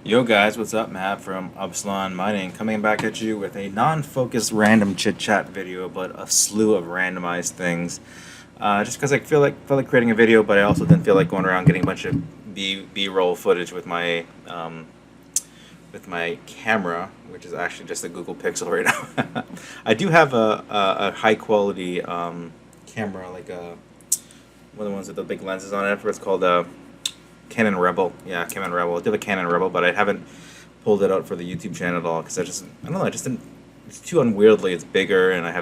Yo guys, what's up? Matt from Upsilon Mining coming back at you with a non-focused random chit-chat video, but a slew of randomized things. Just because I felt like creating a video, but I also didn't feel like going around getting a bunch of B-roll footage with my camera, which is actually just a Google Pixel right now. I do have a high-quality camera, like one of the ones with the big lenses on it. It's called Canon Rebel. Yeah, Canon Rebel. I do have a Canon Rebel, but I haven't pulled it out for the YouTube channel at all because I don't know, I just didn't, it's too unwieldy, it's bigger, and I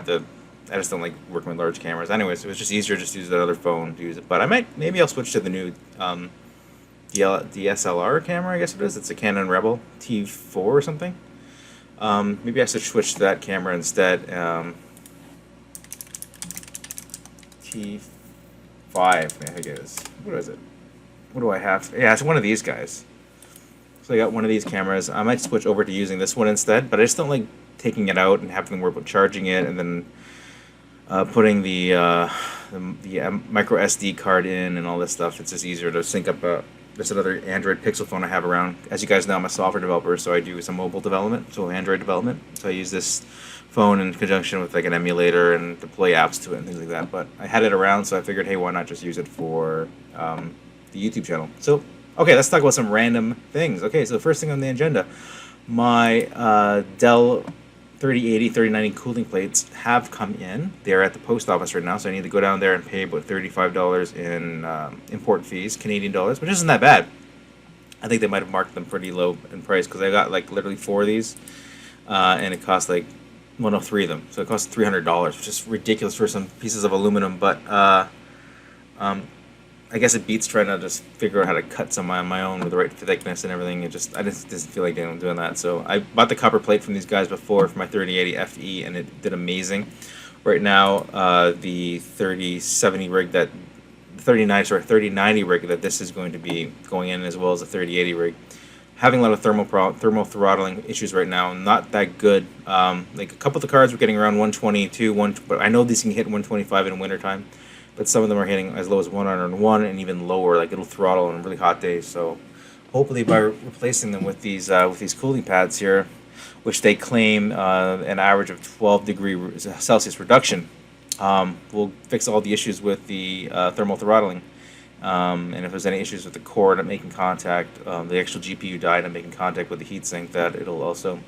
just don't like working with large cameras. Anyways, it was just easier just to use another phone to use it. But maybe I'll switch to the new DSLR camera, I guess it is. It's a Canon Rebel T4 or something. Maybe I should switch to that camera instead. T5, I think it is. What is it? What do I have? Yeah, it's one of these guys. So I got one of these cameras. I might switch over to using this one instead, but I just don't like taking it out and having to worry about charging it and then putting the micro SD card in and all this stuff. It's just easier to sync up this another Android Pixel phone I have around. As you guys know, I'm a software developer, so I do some mobile development, so Android development. So I use this phone in conjunction with like an emulator and deploy apps to it and things like that. But I had it around, so I figured, hey, why not just use it for the YouTube channel. So, okay, let's talk about some random things. Okay, so the first thing on the agenda, my Dell 3080, 3090 cooling plates have come in. They're at the post office right now, so I need to go down there and pay about $35 in import fees, Canadian dollars, which isn't that bad. I think they might have marked them pretty low in price because I got like literally 4 of these, and it cost like, well, no, 3 of them. So it cost $300, which is ridiculous for some pieces of aluminum, but I guess it beats trying to just figure out how to cut some on my own with the right thickness and everything. I just didn't feel like doing that. So I bought the copper plate from these guys before for my 3080 FE, and it did amazing. Right now, the 3090 rig that 3090 rig that this is going to be going in, as well as the 3080 rig, having a lot of thermal throttling issues right now. Not that good. Like a couple of the cards were getting around 122, but I know these can hit 125 in wintertime. But some of them are hitting as low as 101 and even lower. Like it'll throttle on really hot days. So hopefully by replacing them with these cooling pads here, which they claim an average of 12 degrees Celsius reduction, will fix all the issues with the thermal throttling. And if there's any issues with the core not making contact, the actual GPU die not making contact with the heatsink, that it'll also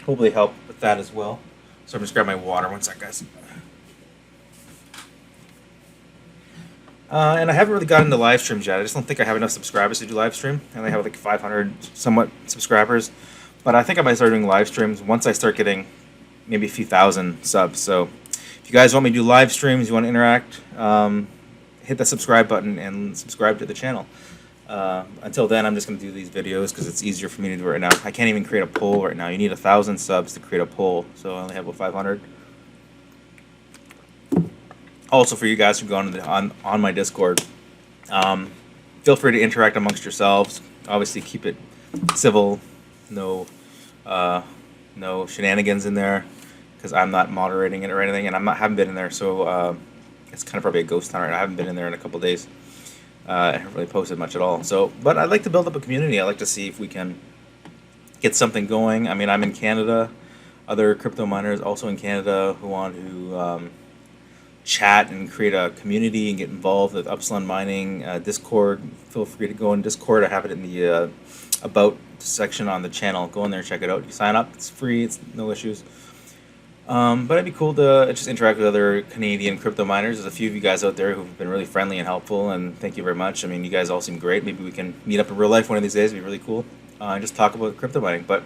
hopefully help with that as well. So I'm just grabbing my water. One sec, guys. And I haven't really gotten into live streams yet. I just don't think I have enough subscribers to do live stream. I only have like 500 somewhat subscribers. But I think I might start doing live streams once I start getting maybe a few thousand subs. So if you guys want me to do live streams, you want to interact, hit the subscribe button and subscribe to the channel. Until then, I'm just going to do these videos because it's easier for me to do it right now. I can't even create a poll right now. You need 1,000 subs to create a poll. So I only have about 500. Also, for you guys who go on my Discord, feel free to interact amongst yourselves. Obviously, keep it civil. No shenanigans in there, because I'm not moderating it or anything, and haven't been in there. So it's kind of probably a ghost town right now. I haven't been in there in a couple days. I haven't really posted much at all. So, but I'd like to build up a community. I'd like to see if we can get something going. I mean, I'm in Canada. Other crypto miners also in Canada who want to chat and create a community and get involved with Upsilon Mining Discord. Feel free to go in Discord. I have it in the About section on the channel. Go in there and check it out. You sign up. It's free. It's no issues. But it'd be cool to just interact with other Canadian crypto miners. There's a few of you guys out there who've been really friendly and helpful, and thank you very much. I mean, you guys all seem great. Maybe we can meet up in real life one of these days. It'd be really cool. And just talk about crypto mining. But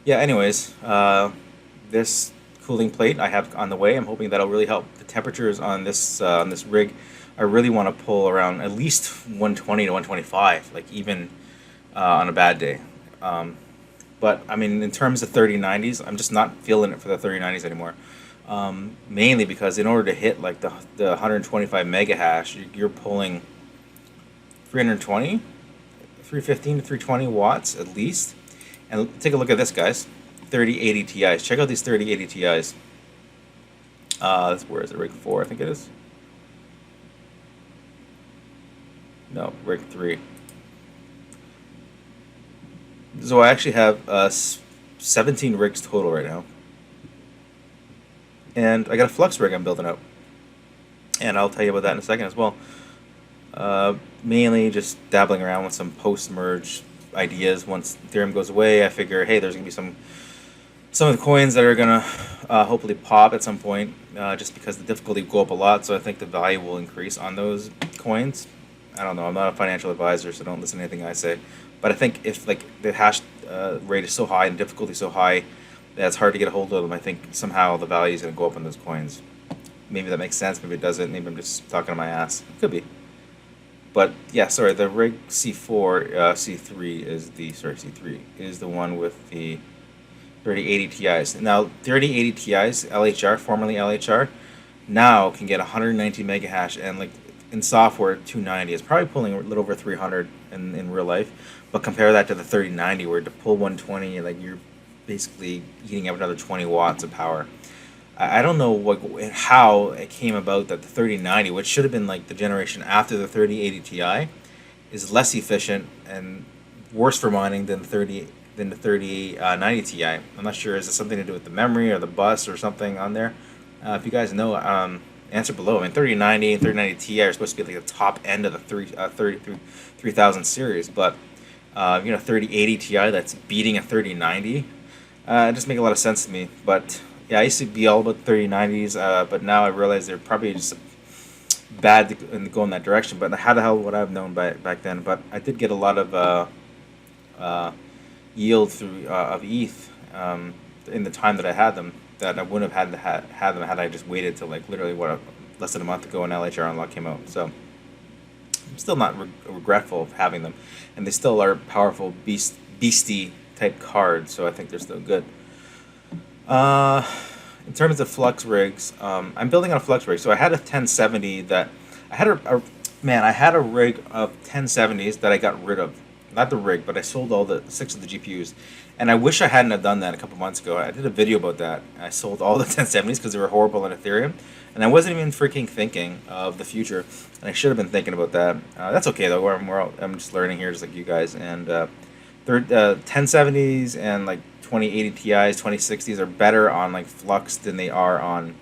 yeah, anyways, this cooling plate I have on the way. I'm hoping that'll really help. The temperatures on this rig, I really want to pull around at least 120 to 125, like even on a bad day. But I mean, in terms of 3090s, I'm just not feeling it for the 3090s anymore. Mainly because in order to hit like the 125 mega hash, you're pulling 315 to 320 watts at least. And take a look at this, guys. 3080 Ti's. Check out these 3080 Ti's. Where is it? Rig 4, I think it is. No, Rig 3. So I actually have 17 rigs total right now. And I got a Flux Rig I'm building out. And I'll tell you about that in a second as well. Mainly just dabbling around with some post-merge ideas. Once Ethereum goes away, I figure, hey, there's going to be some of the coins that are going to hopefully pop at some point, just because the difficulty will go up a lot, so I think the value will increase on those coins. I don't know, I'm not a financial advisor, so don't listen to anything I say. But I think if like the hash rate is so high and difficulty so high that it's hard to get a hold of them, I think somehow the value is going to go up on those coins. Maybe that makes sense, maybe it doesn't, maybe I'm just talking to my ass. It could be. But yeah, sorry, the Rig C4, C3 is the one with the 3080 Ti's. Now, 3080 Ti's, LHR, formerly LHR, now can get 119 mega hash, and like in software, 290. It's probably pulling a little over 300 in real life. But compare that to the 3090, where to pull 120, like you're basically eating up another 20 watts of power. I don't know how it came about that the 3090, which should have been like the generation after the 3080 Ti, is less efficient and worse for mining than the 3090 Ti. I'm not sure, is it something to do with the memory or the bus or something on there? If you guys know, answer below. I mean, 3090 and 3090 Ti are supposed to be like the top end of the 3000 series, but 3080 Ti that's beating a 3090, it just make a lot of sense to me. But yeah, I used to be all about 3090s, but now I realize they're probably just bad to go in that direction. But how the hell would I have known back then? But I did get a lot of yield through of ETH in the time that I had them, that I wouldn't have had them had I just waited till like literally less than a month ago when LHR Unlock came out. So I'm still not regretful of having them, and they still are powerful beastie type cards. So I think they're still good. In terms of Flux Rigs, I'm building on a Flux Rig. So I had a 1070 that I had I had a rig of 1070s that I got rid of. Not the rig, but I sold all 6 of the GPUs. And I wish I hadn't have done that a couple months ago. I did a video about that. I sold all the 1070s because they were horrible on Ethereum. And I wasn't even freaking thinking of the future. And I should have been thinking about that. That's okay, though. I'm just learning here just like you guys. And 1070s and like 2080 Ti's, 2060s are better on like Flux than they are on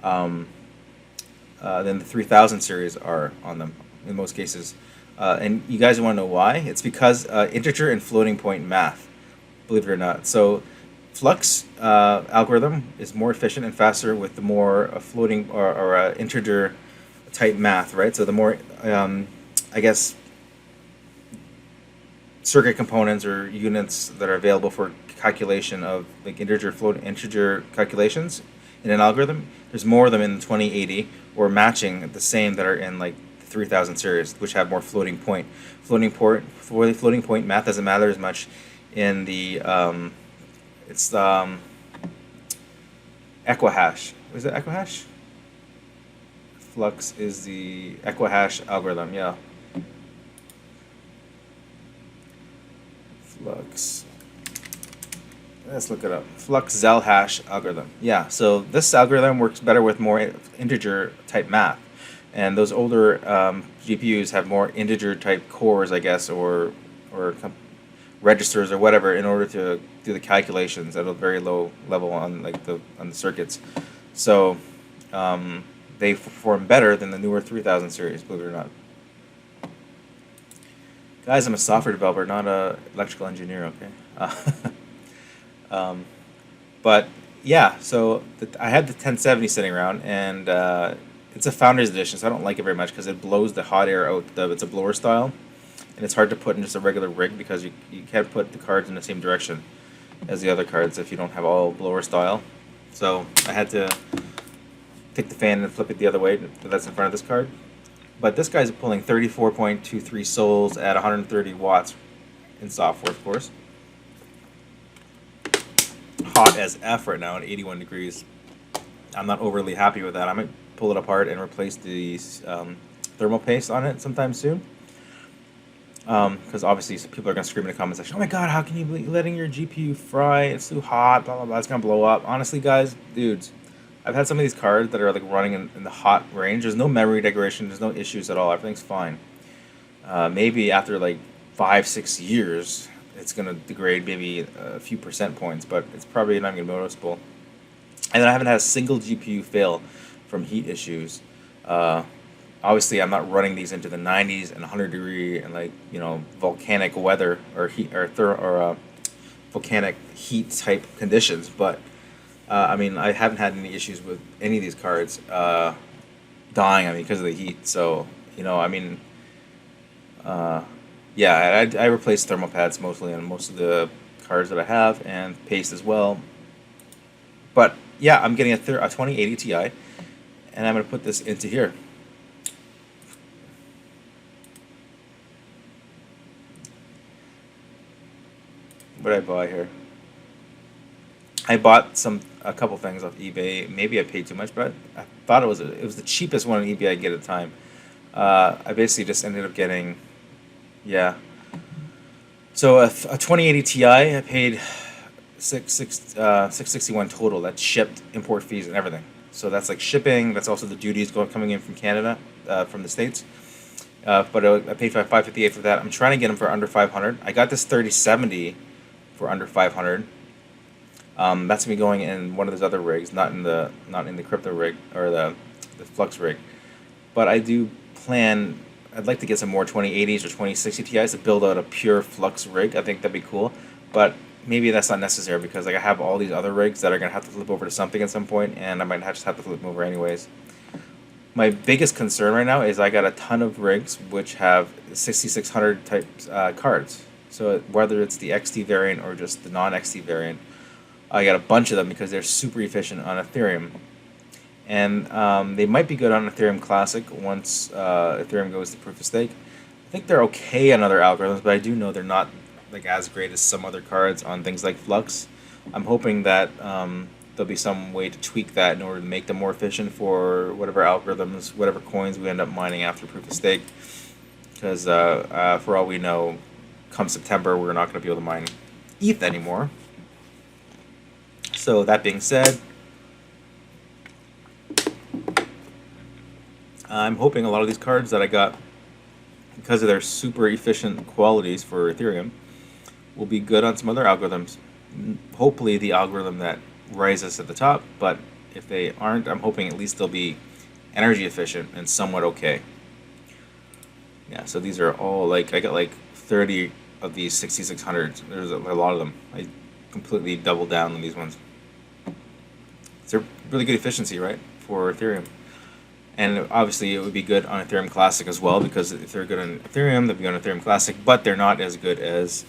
than the 3000 series are on them in most cases. And you guys want to know why? It's because integer and floating point math, believe it or not. So Flux algorithm is more efficient and faster with the more floating or integer type math, right? So the more, I guess, circuit components or units that are available for calculation of like integer calculations in an algorithm, there's more of them in the 2080 or matching the same that are in like 3000 series, which have more floating point. Floating point math doesn't matter as much in the it's the Equihash. Was it Equihash? Flux is the Equihash algorithm. Yeah. Flux. Let's look it up. Flux Zelhash algorithm. Yeah. So this algorithm works better with more integer type math. And those older GPUs have more integer type cores, I guess, or registers or whatever, in order to do the calculations at a very low level on the circuits. So they perform better than the newer 3000 series, believe it or not. Guys, I'm a software developer, not a electrical engineer. Okay. But yeah, so I had the 1070 sitting around, and it's a Founders Edition, so I don't like it very much because it blows the hot air out. It's a blower style, and it's hard to put in just a regular rig because you can't put the cards in the same direction as the other cards if you don't have all blower style. So I had to take the fan and flip it the other way. That's in front of this card. But this guy's pulling 34.23 souls at 130 watts in software, of course. Hot as F right now at 81 degrees. I'm not overly happy with that. I might pull it apart and replace the thermal paste on it sometime soon. Because obviously people are going to scream in the comment section, oh my god, how can you be letting your GPU fry? It's too hot, blah, blah, blah, it's going to blow up. Honestly, guys, dudes, I've had some of these cards that are like running in the hot range. There's no memory degradation. There's no issues at all. Everything's fine. Maybe after like 5-6 years, it's gonna degrade maybe a few percent points, but it's probably not even noticeable. And then I haven't had a single GPU fail from heat issues. Obviously, I'm not running these into the 90s and 100-degree and like volcanic weather or heat or volcanic heat type conditions, but I mean, I haven't had any issues with any of these cards dying. I mean, because of the heat. So I mean, yeah, I replace thermal pads mostly on most of the cards that I have, and paste as well. But yeah, I'm getting a 2080 Ti, and I'm gonna put this into here. What did I buy here? I bought a couple things off eBay. Maybe I paid too much, but I thought it was the cheapest one on eBay I get at the time. I basically just ended up getting, yeah. So a 2080 Ti, I paid 661 total. That's shipped, import fees, and everything. So that's like shipping. That's also the duties coming in from Canada, from the States. But I paid $558 for that. I'm trying to get them for under 500. I got this 3070 for under 500. That's gonna be going in one of those other rigs, not in the crypto rig or the Flux rig. But I do plan. I'd like to get some more 2080s or 2060 Ti's to build out a pure Flux rig. I think that'd be cool. But maybe that's not necessary because like I have all these other rigs that are gonna have to flip over to something at some point, and I might just have to flip them over anyways. My biggest concern right now is I got a ton of rigs which have 6600 type cards. So whether it's the XT variant or just the non-XT variant, I got a bunch of them because they're super efficient on Ethereum. And they might be good on Ethereum Classic once Ethereum goes to proof of stake. I think they're okay on other algorithms, but I do know they're not like as great as some other cards on things like Flux. I'm hoping that there'll be some way to tweak that in order to make them more efficient for whatever algorithms, whatever coins we end up mining after proof of stake. Because for all we know, come September, we're not going to be able to mine ETH anymore. So that being said, I'm hoping a lot of these cards that I got, because of their super efficient qualities for Ethereum, will be good on some other algorithms. Hopefully the algorithm that rises at the top, but if they aren't, I'm hoping at least they'll be energy efficient and somewhat okay. Yeah, so these are all like, I got like 30 of these 6600s. There's a lot of them. I completely doubled down on these ones. It's a really good efficiency, right, for Ethereum. And obviously it would be good on Ethereum Classic as well, because if they're good on Ethereum, they'll be on Ethereum Classic, but they're not as good as,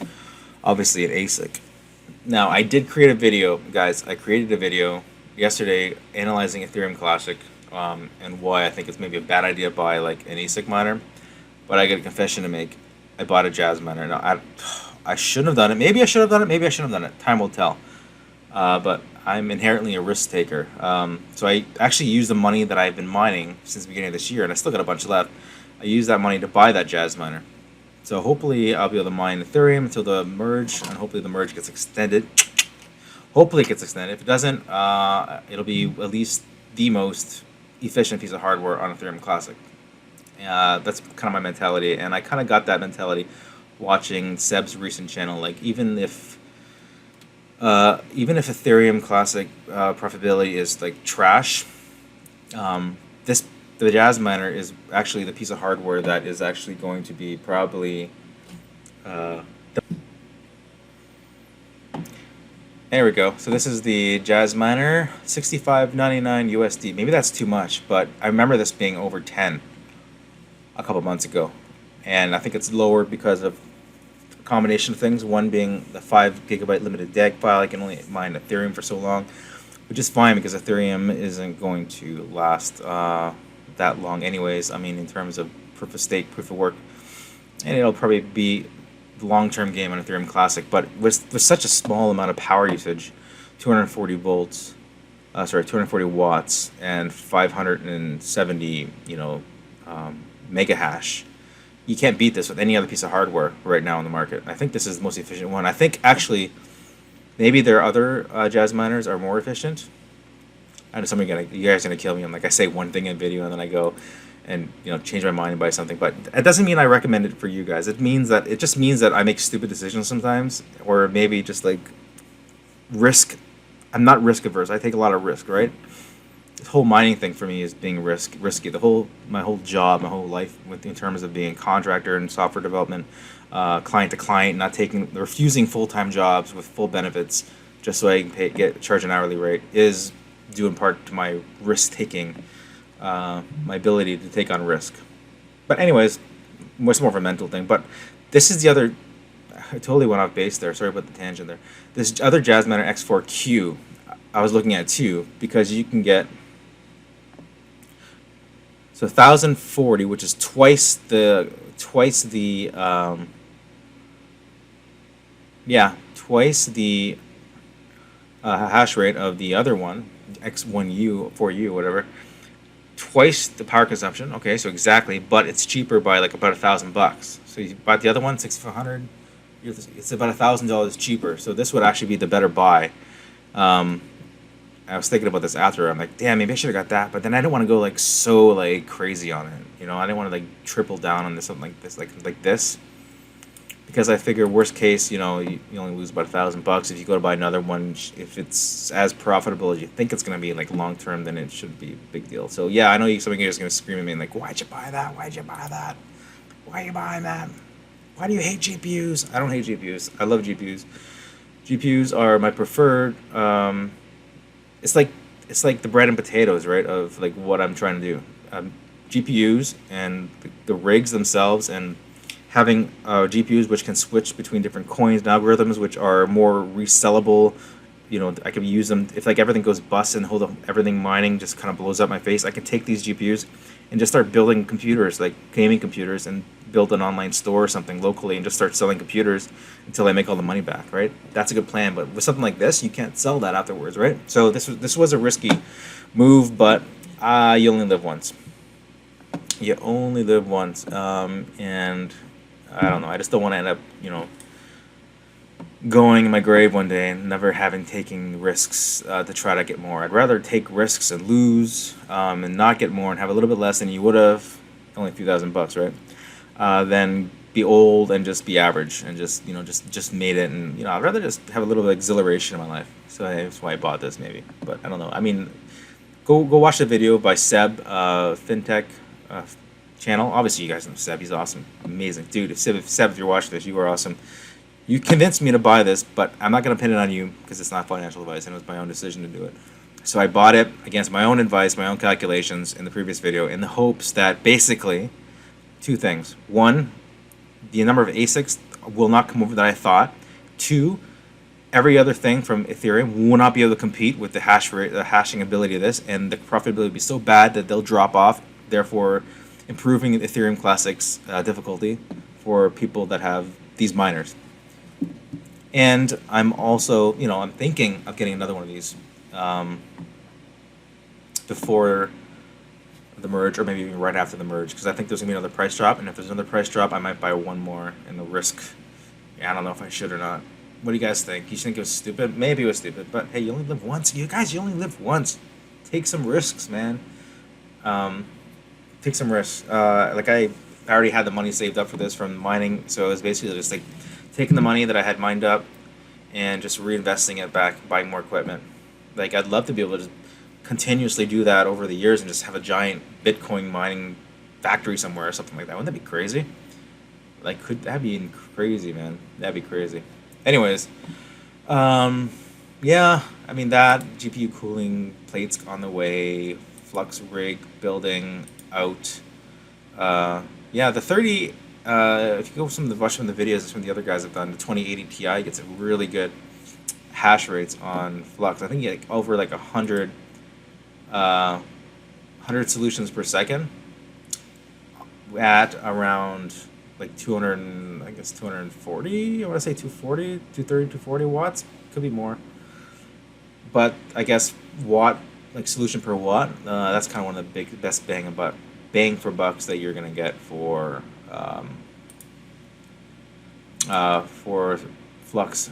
obviously, an ASIC. Now, I did create a video, guys. I created a video yesterday analyzing Ethereum Classic and why I think it's maybe a bad idea to buy like an ASIC miner. But I got a confession to make. I bought a Jasminer. Now, I shouldn't have done it. Maybe I should have done it. Maybe I shouldn't have done it. Time will tell. But I'm inherently a risk taker. So I actually used the money that I've been mining since the beginning of this year, and I still got a bunch left. I used that money to buy that Jasminer. So hopefully I'll be able to mine Ethereum until the merge, and hopefully the merge gets extended. Hopefully it gets extended. If it doesn't, it'll be at least the most efficient piece of hardware on Ethereum Classic. That's kind of my mentality, and I kind of got that mentality watching Seb's recent channel. Like even if Ethereum Classic profitability is like trash, the Jasminer is actually the piece of hardware that is actually going to be probably. There we go. So this is the Jasminer, $65.99 USD. Maybe that's too much, but I remember this being over 10 a couple months ago, and I think it's lower because of a combination of things. One being the 5 GB limited DAG file. I can only mine Ethereum for so long, which is fine because Ethereum isn't going to last that long anyways. I mean, in terms of proof of stake, proof of work, and it'll probably be the long-term game on Ethereum Classic. But with such a small amount of power usage, 240 volts, 240 watts, and 570, mega hash, you can't beat this with any other piece of hardware right now on the market. I think this is the most efficient one. I think actually maybe their other Jasminers are more efficient, I know you guys are gonna kill me. I'm like, I say one thing in a video and then I go and change my mind and buy something. But it doesn't mean I recommend it for you guys. It just means that I make stupid decisions sometimes, or maybe just like risk. I'm not risk averse. I take a lot of risk, right? This whole mining thing for me is being risky. My whole job, my whole life, in terms of being a contractor and software development, client to client, refusing full-time jobs with full benefits just so I can get charge an hourly rate, is due in part to my risk taking, my ability to take on risk. But anyways, it's more of a mental thing. But this is the other. I totally went off base there. Sorry about the tangent there. This other Jasminer X4-1U, I was looking at too, because you can get 1040, which is twice the hash rate of the other one, X1U, 4U, whatever. Twice the power consumption. Okay, so exactly, but it's cheaper by like about $1,000. So you bought the other one, 6,500. It's about $1,000 cheaper. So this would actually be the better buy. I was thinking about this after. I'm like, damn, maybe I should have got that. But then I don't want to go like so like crazy on it. I didn't want to like triple down on something like this, like this, because I figure worst case, you only lose about $1,000 if you go to buy another one. If it's as profitable as you think it's gonna be, like long term, then it should be a big deal. So yeah, I know some of you guys are gonna scream at me like, why'd you buy that? Why'd you buy that? Why are you buying that? Why do you hate GPUs? I don't hate GPUs. I love GPUs. GPUs are my preferred. It's like the bread and potatoes, right, of like what I'm trying to do. GPUs and the rigs themselves, and having GPUs which can switch between different coins and algorithms which are more resellable. I can use them if like everything goes bust and everything mining just kind of blows up my face. I can take these GPUs and just start building computers, like gaming computers, and build an online store or something locally and just start selling computers until I make all the money back, right? That's a good plan, but with something like this, you can't sell that afterwards, right? So this was a risky move, but you only live once. You only live once, and I don't know. I just don't want to end up, going in my grave one day and never having taken risks to try to get more. I'd rather take risks and lose and not get more and have a little bit less than you would have, only a few $1,000, right? Than be old and just be average and just made it. And I'd rather just have a little bit of exhilaration in my life. So that's why I bought this, maybe. But I don't know. I mean, go watch the video by Seb, FinTech channel. Obviously, you guys know Seb. He's awesome, amazing dude. If you're watching this, you are awesome. You convinced me to buy this, but I'm not going to pin it on you because it's not financial advice and it was my own decision to do it. So I bought it against my own advice, my own calculations in the previous video, in the hopes that basically two things. One, the number of ASICs will not come over that I thought. Two, every other thing from Ethereum will not be able to compete with the hash rate, the hashing ability of this, and the profitability will be so bad that they'll drop off, therefore improving Ethereum Classic's difficulty for people that have these miners. And I'm also, I'm thinking of getting another one of these before the merge, or maybe even right after the merge, because I think there's going to be another price drop, and if there's another price drop, I might buy one more, and the risk, I don't know if I should or not. What do you guys think? You think it was stupid? Maybe it was stupid, but hey, you only live once. You only live once. Take some risks, man. Take some risks. Like I already had the money saved up for this from mining, so it was basically just like taking the money that I had mined up and just reinvesting it back, buying more equipment. Like I'd love to be able to just continuously do that over the years and just have a giant Bitcoin mining factory somewhere or something like that. Wouldn't that be crazy? Like, that'd be crazy, man. That'd be crazy. Anyways, yeah, I mean that GPU cooling plates on the way, Flux Rig building out. Yeah, the 30. If you go watch some of the videos some of the other guys have done, the 2080 Ti gets a really good hash rates on Flux. I think you get over like 100 solutions per second at around like 200, I guess 240. I want to say 240, 230, 240 watts. Could be more, but I guess solution per watt. That's kind of one of the best bang for bucks that you're gonna get for Flux.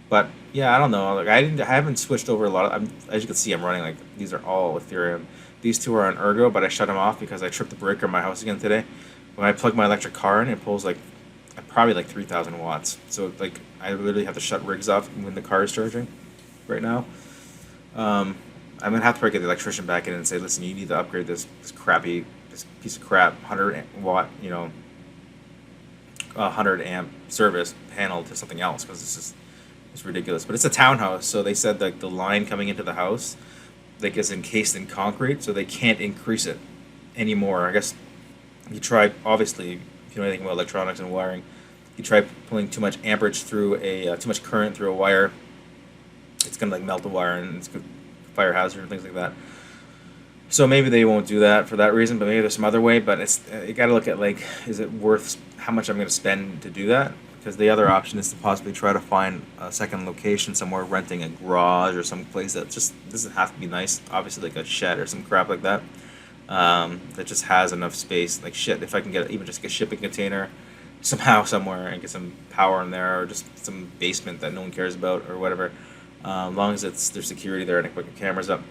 But yeah, I don't know. Like I haven't switched over a lot. As you can see, I'm running like these are all Ethereum. These two are on Ergo, but I shut them off because I tripped the breaker in my house again today. When I plug my electric car in, it pulls like probably like 3,000 watts. So like I literally have to shut rigs off when the car is charging. Right now, I'm gonna have to probably get the electrician back in and say, listen, you need to upgrade this piece of crap 100 watt, 100 amp service panel to something else because it's ridiculous. But it's a townhouse, so they said like the line coming into the house like is encased in concrete, so they can't increase it anymore. I guess you try, obviously, if you know anything about electronics and wiring, you try pulling too much amperage through too much current through a wire, it's gonna like melt the wire and it's good fire hazard and things like that. So maybe they won't do that for that reason, but maybe there's some other way. But you got to look at like, is it worth how much I'm going to spend to do that? Because the other option is to possibly try to find a second location somewhere, renting a garage or some place that just doesn't have to be nice. Obviously, like a shed or some crap like that, that just has enough space. Like shit, if I can get even just like a shipping container somehow somewhere and get some power in there, or just some basement that no one cares about or whatever. As long as there's security there and I can put the cameras up.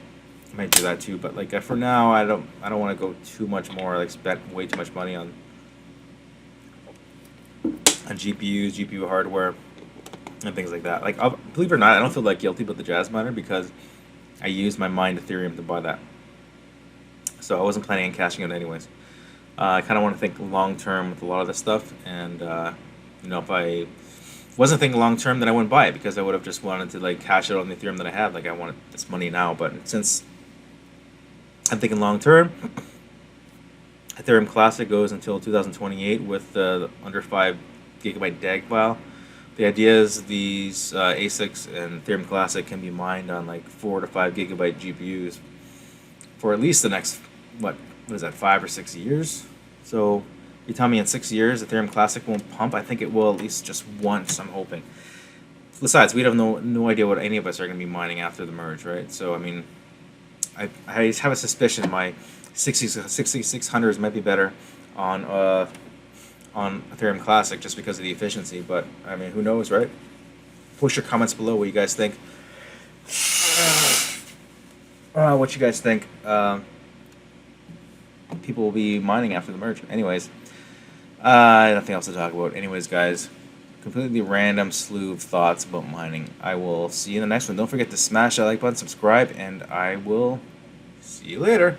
I might do that too, but like for now, I don't want to go too much more. Like spend way too much money on GPUs, GPU hardware, and things like that. Like believe it or not, I don't feel like guilty about the Jasminer because I used my mined Ethereum to buy that, so I wasn't planning on cashing it anyways. I kind of want to think long term with a lot of this stuff, and if I wasn't thinking long term, then I wouldn't buy it because I would have just wanted to like cash out on the Ethereum that I had. Like I wanted this money now, but since I'm thinking long term, Ethereum Classic goes until 2028 with the under 5 gigabyte DAG file. The idea is these ASICs and Ethereum Classic can be mined on like 4 to 5 gigabyte GPUs for at least the next what is that 5 or 6 years. So you tell me in 6 years Ethereum Classic won't pump? I think it will at least just once. I'm hoping. Besides, we have no idea what any of us are going to be mining after the merge, right? So I mean, I have a suspicion my 6600s might be better on Ethereum Classic just because of the efficiency. But I mean, who knows, right? Post your comments below what you guys think. What you guys think people will be mining after the merge. Anyways, nothing else to talk about. Anyways, guys, completely random slew of thoughts about mining. I will see you in the next one. Don't forget to smash that like button, subscribe, and I will see you later.